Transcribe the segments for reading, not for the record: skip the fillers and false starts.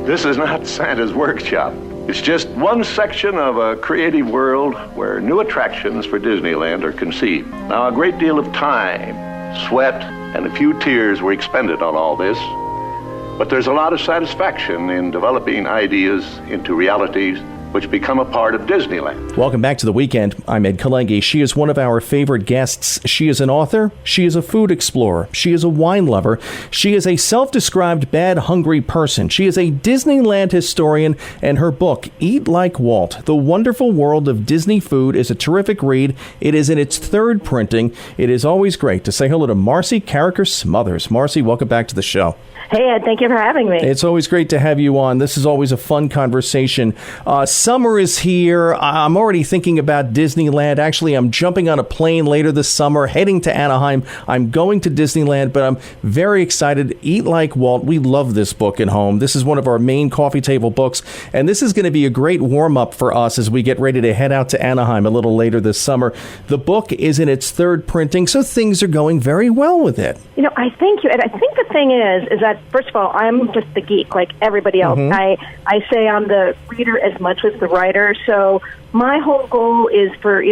This is not Santa's workshop. It's just one section of a creative world where new attractions for Disneyland are conceived. Now, a great deal of time, sweat, and a few tears were expended on all this, but there's a lot of satisfaction in developing ideas into realities which become a part of Disneyland. Welcome back to The Weekend. I'm Ed Kalegi. She is one of our favorite guests. She is an author. She is a food explorer. She is a wine lover. She is a self-described bad, hungry person. She is a Disneyland historian, and her book, Eat Like Walt, The Wonderful World of Disney Food, is a terrific read. It is in its third printing. It is always great to say hello to Marcy Carricker-Smothers. Marcy, welcome back to the show. Hey, Ed, thank you for having me. It's always great to have you on. This is always a fun conversation. Summer is here. I'm already thinking about Disneyland. Actually, I'm jumping on a plane later this summer, heading to Anaheim. I'm going to Disneyland, but I'm very excited. Eat Like Walt. We love this book at home. This is one of our main coffee table books, and this is going to be a great warm-up for us as we get ready to head out to Anaheim a little later this summer. The book is in its third printing, so things are going very well with it. You know, I think the thing is that, first of all, I'm just the geek like everybody else. Mm-hmm. I say I'm the reader as much as the writer. So my whole goal is for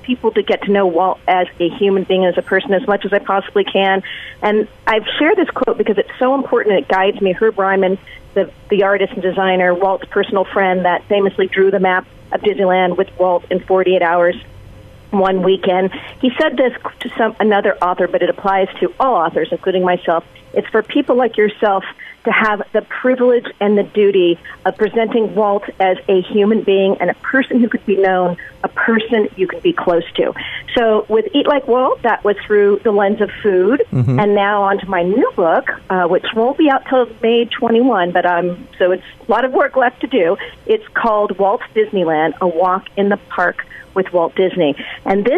people to get to know Walt as a human being, as a person, as much as I possibly can. And I've shared this quote because it's so important. It guides me. Herb Ryman, the artist and designer, Walt's personal friend that famously drew the map of Disneyland with Walt in 48 hours. One weekend. He said this to another author, but it applies to all authors, including myself. It's for people like yourself to have the privilege and the duty of presenting Walt as a human being and a person who could be known, a person you could be close to. So with Eat Like Walt, that was through the lens of food. Mm-hmm. And now on to my new book, which won't be out till May 21, but so it's a lot of work left to do. It's called Walt's Disneyland, A Walk in the Park with Walt Disney. And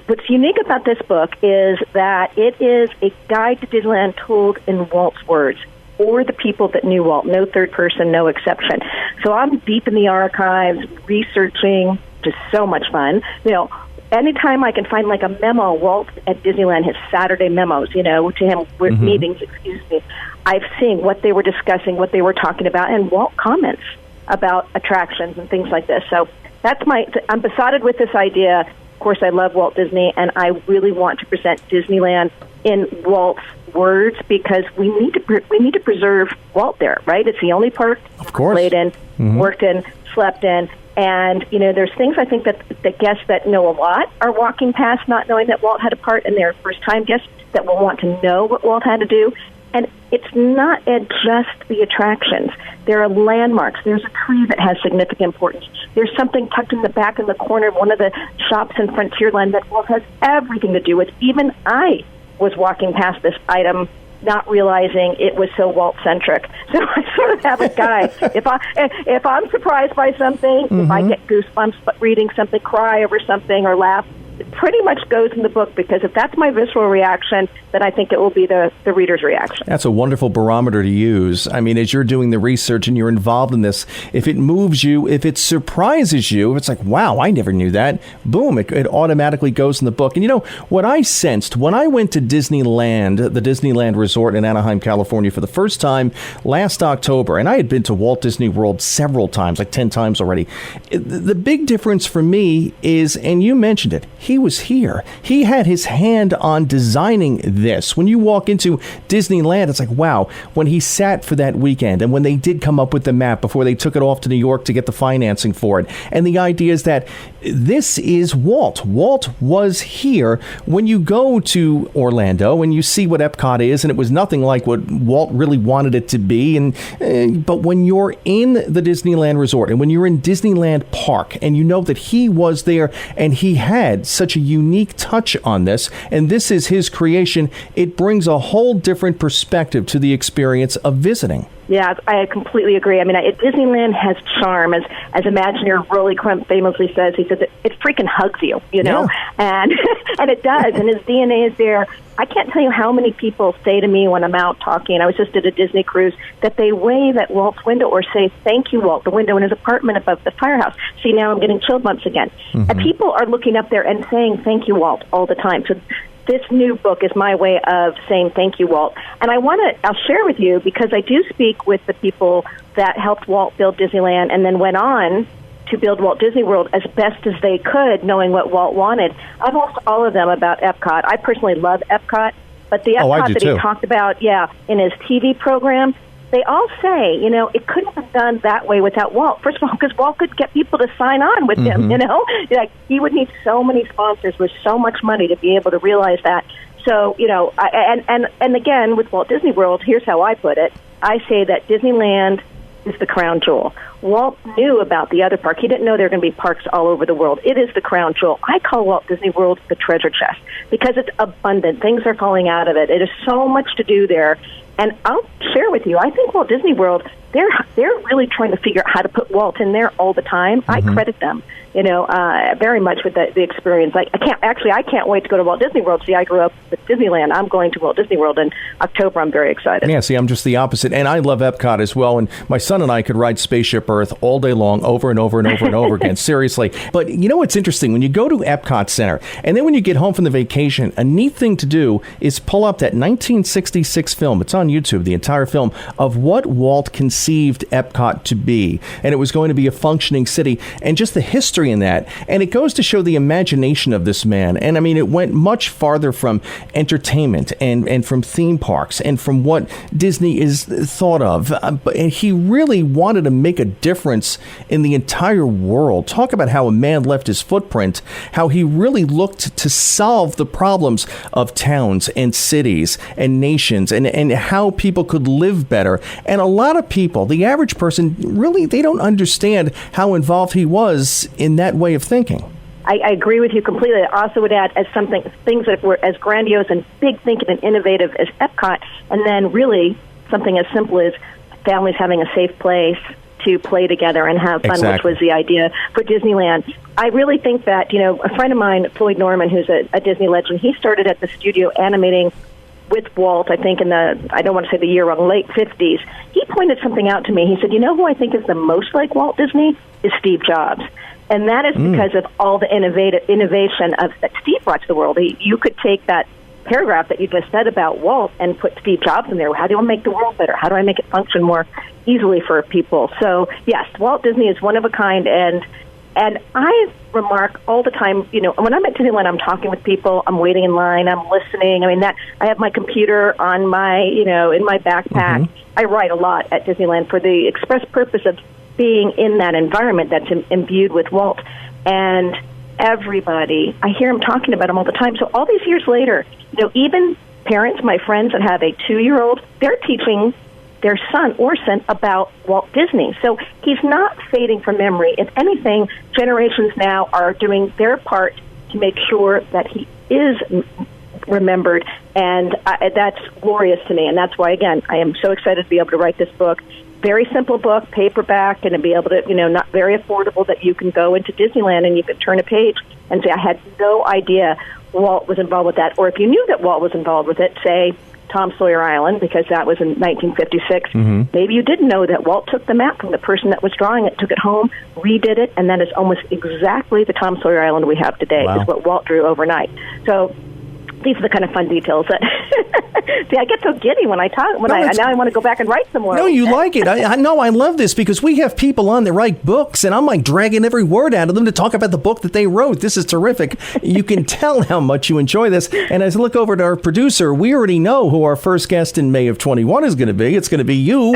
what's unique about this book is that it is a guide to Disneyland told in Walt's words, or the people that knew Walt, no third person, no exception. So I'm deep in the archives, researching, just so much fun. Anytime I can find like a memo, Walt at Disneyland, his Saturday memos, to him, mm-hmm. meetings, I've seen what they were discussing, what they were talking about, and Walt comments about attractions and things like this. So I'm besotted with this idea. Of course, I love Walt Disney, and I really want to present Disneyland in Walt's words because we need to preserve Walt there, right? It's the only park played in, mm-hmm. worked in, slept in, and there's things I think that the guests that know a lot are walking past, not knowing that Walt had a part, and they're first-time guests that will want to know what Walt had to do. And it's not just the attractions. There are landmarks. There's a tree that has significant importance. There's something tucked in the back in the corner of one of the shops in Frontierland that Walt has everything to do with. Even I was walking past this item not realizing it was so Walt-centric. So I sort of have a guide. If I'm surprised by something, mm-hmm. if I get goosebumps reading something, cry over something, or laugh, it pretty much goes in the book, because if that's my visceral reaction, then I think it will be the reader's reaction. That's a wonderful barometer to use. I mean, as you're doing the research and you're involved in this, if it moves you, if it surprises you, if it's like, wow, I never knew that, boom, it automatically goes in the book. And what I sensed when I went to Disneyland, the Disneyland Resort in Anaheim, California, for the first time last October, and I had been to Walt Disney World several times, like 10 times already, the big difference for me is, and you mentioned it, he was here. He had his hand on designing this. When you walk into Disneyland, it's like, wow, when he sat for that weekend and when they did come up with the map before they took it off to New York to get the financing for it. And the idea is that this is Walt. Walt was here. When you go to Orlando and you see what Epcot is, and it was nothing like what Walt really wanted it to be. But when you're in the Disneyland Resort and when you're in Disneyland Park and you know that he was there and he had such a unique touch on this, and this is his creation, it brings a whole different perspective to the experience of visiting. Yeah, I completely agree. I mean, Disneyland has charm, as Imagineer Rolly Crump famously says. He says it freaking hugs you, Yeah. and and it does, and his DNA is there. I can't tell you how many people say to me when I'm out talking, I was just at a Disney cruise, that they wave at Walt's window or say, "Thank you, Walt," the window in his apartment above the firehouse. See, now I'm getting chill bumps again. Mm-hmm. And people are looking up there and saying, "Thank you, Walt," all the time. So this new book is my way of saying thank you, Walt. And I'll share with you, because I do speak with the people that helped Walt build Disneyland and then went on to build Walt Disney World as best as they could, knowing what Walt wanted. I've asked all of them about Epcot. I personally love Epcot, but the Epcot that he talked about, in his TV program, they all say, it couldn't have been done that way without Walt. First of all, because Walt could get people to sign on with him, Like, he would need so many sponsors with so much money to be able to realize that. So, and again, with Walt Disney World, here's how I put it. I say that Disneyland is the crown jewel. Walt knew about the other park. He didn't know there were going to be parks all over the world. It is the crown jewel. I call Walt Disney World the treasure chest because it's abundant. Things are falling out of it. It is so much to do there. And I'll share with you, I think Walt Disney World, they're really trying to figure out how to put Walt in there all the time. I credit them, very much with the experience. I can't wait to go to Walt Disney World. See, I grew up with Disneyland. I'm going to Walt Disney World in October. I'm very excited. Yeah, see, I'm just the opposite. And I love Epcot as well. And my son and I could ride Spaceship Earth all day long, over and over and over and over again. Seriously. But you know what's interesting? When you go to Epcot Center, and then when you get home from the vacation, a neat thing to do is pull up that 1966 film. It's on YouTube, the entire film, of what Walt conceived Epcot to be. And it was going to be a functioning city, and just the history in that. And it goes to show the imagination of this man. And I mean, it went much farther from entertainment and from theme parks and from what Disney is thought of. But he really wanted to make a difference in the entire world. Talk about how a man left his footprint, how he really looked to solve the problems of towns and cities and nations, and how people could live better. And a lot of people, the average person, really, they don't understand how involved he was in that way of thinking. I agree with you completely. I also would add things that were as grandiose and big thinking and innovative as Epcot, and then really something as simple as families having a safe place to play together and have fun, which was the idea for Disneyland. I really think that, a friend of mine, Floyd Norman, who's a Disney legend, he started at the studio animating with Walt, I think I don't want to say the year wrong, late 50s. He pointed something out to me. He said, who I think is the most like Walt Disney is Steve Jobs. And that is because of all the innovation that Steve brought to the world. You could take that paragraph that you just said about Walt and put Steve Jobs in there. How do I make the world better? How do I make it function more easily for people? So, yes, Walt Disney is one of a kind, and I remark all the time, when I'm at Disneyland, I'm talking with people, I'm waiting in line, I'm listening. I mean, I have my computer on my, in my backpack. I write a lot at Disneyland for the express purpose of being in that environment that's imbued with Walt. And everybody, I hear him talking about him all the time. So all these years later, even parents, my friends that have a 2-year-old, they're teaching their son, Orson, about Walt Disney. So he's not fading from memory. If anything, generations now are doing their part to make sure that he is remembered, and that's glorious to me. And that's why, again, I am so excited to be able to write this book. Very simple book, paperback, and to be able to, not very affordable, that you can go into Disneyland and you can turn a page and say, I had no idea Walt was involved with that. Or if you knew that Walt was involved with it, say, Tom Sawyer Island, because that was in 1956. Maybe you didn't know that Walt took the map from the person that was drawing it, took it home, redid it, and that is almost exactly the Tom Sawyer Island we have today. Wow. Is what Walt drew overnight. So these are the kind of fun details that see, I get so giddy when I talk. Now I want to go back and write some more. No, you like it. I know. I love this because we have people on that write books, and I'm like dragging every word out of them to talk about the book that they wrote. This is terrific. You can tell how much you enjoy this. And as I look over to our producer, we already know who our first guest in May of 21 is going to be. It's going to be you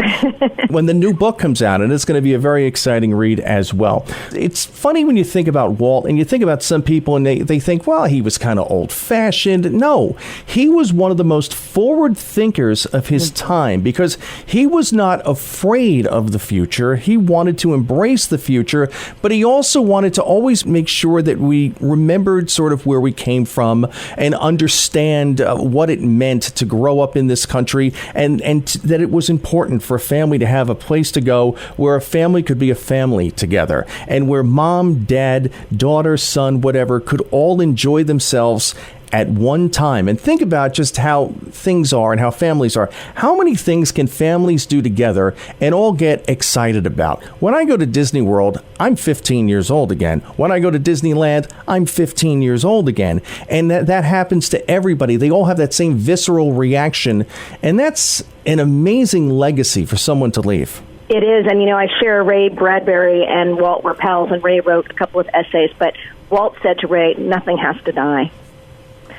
when the new book comes out, and it's going to be a very exciting read as well. It's funny when you think about Walt, and you think about some people, and they think, well, he was kind of old-fashioned. No, he was one of the most forward thinkers of his time because he was not afraid of the future. He wanted to embrace the future, but he also wanted to always make sure that we remembered sort of where we came from and understand what it meant to grow up in this country, and that it was important for a family to have a place to go where a family could be a family together, and where mom, dad, daughter, son, whatever, could all enjoy themselves at one time. And think about just how things are and how families are. How many things can families do together and all get excited about? When I go to Disney World, I'm 15 years old again. When I go to Disneyland, I'm 15 years old again. And that happens to everybody. They all have that same visceral reaction. And that's an amazing legacy for someone to leave. It is, and I share Ray Bradbury and Walt were pals, and Ray wrote a couple of essays, but Walt said to Ray, nothing has to die.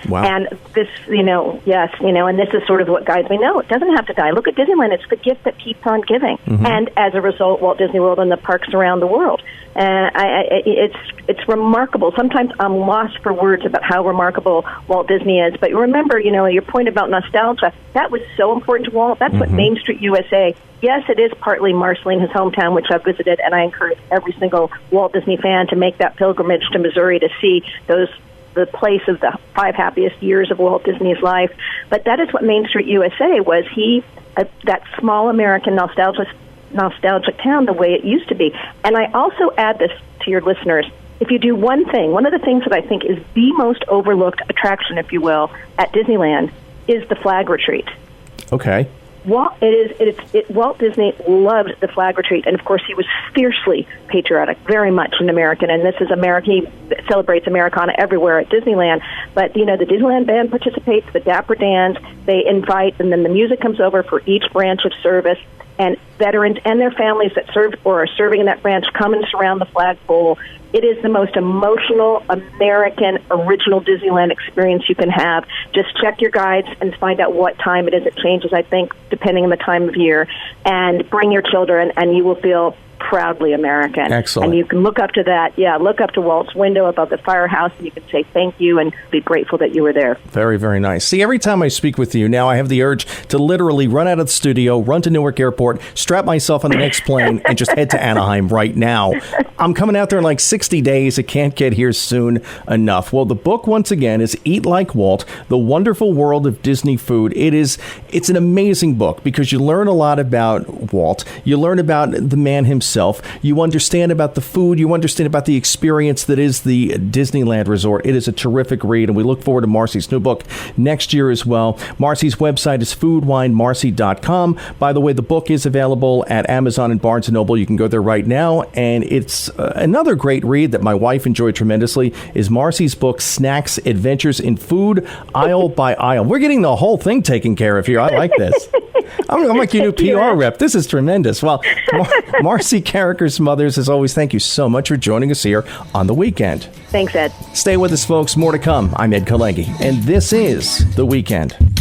Wow. And this, yes, and this is sort of what guides me. No, it doesn't have to die. Look at Disneyland. It's the gift that keeps on giving. Mm-hmm. And as a result, Walt Disney World and the parks around the world. It's remarkable. Sometimes I'm lost for words about how remarkable Walt Disney is. But remember, your point about nostalgia, that was so important to Walt. That's what Main Street USA, yes, it is partly Marcy, his hometown, which I've visited, and I encourage every single Walt Disney fan to make that pilgrimage to Missouri to see the place of the 5 happiest years of Walt Disney's life. But that is what Main Street USA was. That small American nostalgic town, the way it used to be. And I also add this to your listeners. If you do one of the things that I think is the most overlooked attraction, if you will, at Disneyland is the flag retreat. Okay. Walt Disney loved the flag retreat, and of course he was fiercely patriotic, very much an American, and this is America. He celebrates Americana everywhere at Disneyland, but the Disneyland band participates, the Dapper Dans, they invite, and then the music comes over for each branch of service, and veterans and their families that served or are serving in that branch come and surround the flagpole. It is the most emotional, American, original Disneyland experience you can have. Just check your guides and find out what time it is. It changes, I think, depending on the time of year. And bring your children, and you will feel proudly American. Excellent. And you can look up to that. Yeah, look up to Walt's window above the firehouse, and you can say thank you and be grateful that you were there. Very, very nice. See, every time I speak with you, now I have the urge to literally run out of the studio, run to Newark Airport, strap myself on the next plane, and just head to Anaheim right now. I'm coming out there in like 60 days. I can't get here soon enough. Well, the book, once again, is Eat Like Walt, The Wonderful World of Disney Food. It's an amazing book because you learn a lot about Walt. You learn about the man himself. You understand about the food. You understand about the experience that is the Disneyland Resort. It is a terrific read, and we look forward to Marcy's new book next year as well. Marcy's website is foodwinemarcy.com. By the way, the book is available at Amazon and Barnes & Noble. You can go there right now, and it's another great read that my wife enjoyed tremendously is Marcy's book, Snacks, Adventures in Food, Aisle by Aisle. We're getting the whole thing taken care of here. I like this. I'm like your new PR rep. This is tremendous. Well, Marcy Carricker Smothers, as always, thank you so much for joining us here on The Weekend. Thanks, Ed. Stay with us, folks. More to come. I'm Ed Kalegi, and this is The Weekend.